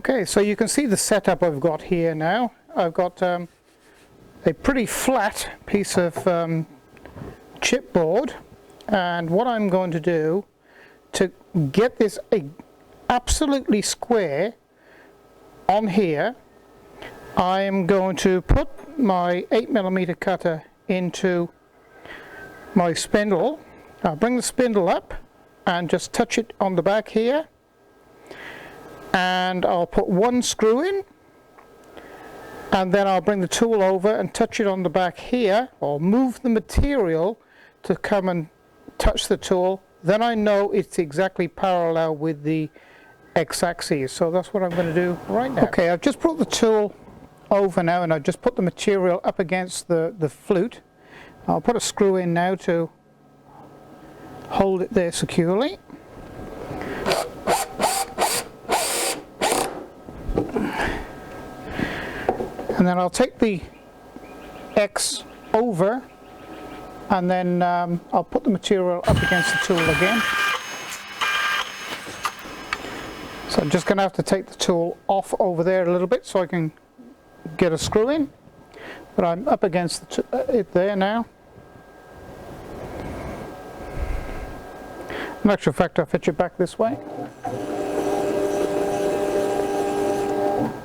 Okay, so you can see the setup I've got here now. I've got a pretty flat piece of chipboard, and what I'm going to do to get this absolutely square on here, I am going to put my 8mm cutter into my spindle. I'll bring the spindle up and just touch it on the back here, and I'll put one screw in, and then I'll bring the tool over and touch it on the back here, or move the material to come and touch the tool. Then I know it's exactly parallel with the x-axis, so that's what I'm going to do right now. Okay, I've just brought the tool over now, and I've just put the material up against the flute. I'll put a screw in now to hold it there securely. And then I'll take the X over, and then I'll put the material up against the tool again. So I'm just going to have to take the tool off over there a little bit so I can get a screw in. But I'm up against it there now. In actual fact, I'll fetch it back this way.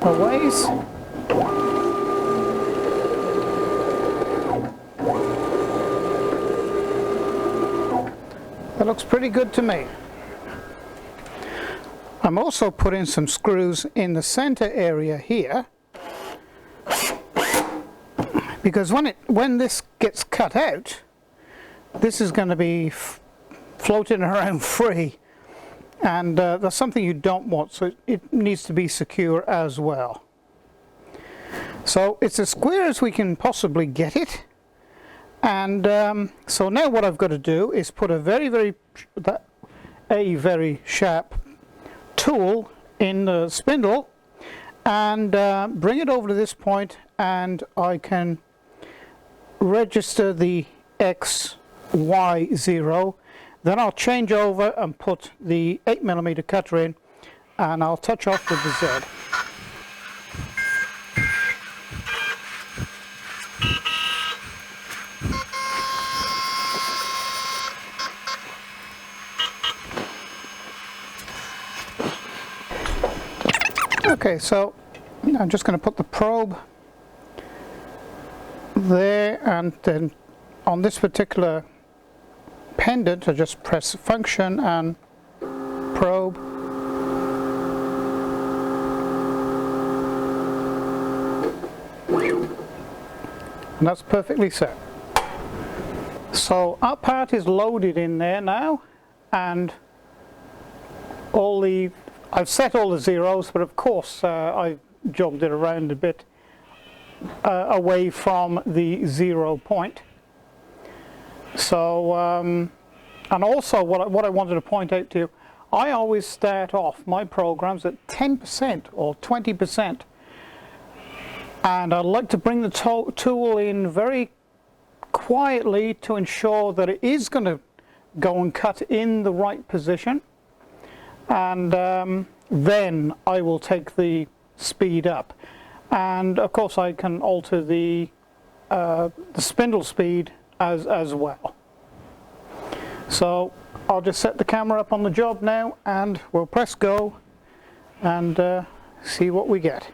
A ways. That looks pretty good to me. I'm also putting some screws in the center area here, because when this gets cut out, this is going to be floating around free, and that's something you don't want, so it needs to be secure as well. So it's as square as we can possibly get it. And so now what I've got to do is put a very sharp tool in the spindle and bring it over to this point, and I can register the X, Y, 0. Then I'll change over and put the 8mm cutter in, and I'll touch off with the Z. Okay, so I'm just going to put the probe there, and then on this particular pendant I just press function and probe. And that's perfectly set. So our part is loaded in there now, and I've set all the zeros, but of course I've jogged it around a bit away from the 0 point. So, and also what I wanted to point out to you, I always start off my programs at 10% or 20%. And I'd like to bring the tool in very quietly to ensure that it is going to go and cut in the right position. And then I will take the speed up, and of course I can alter the spindle speed as well. So I'll just set the camera up on the job now, and we'll press go and see what we get.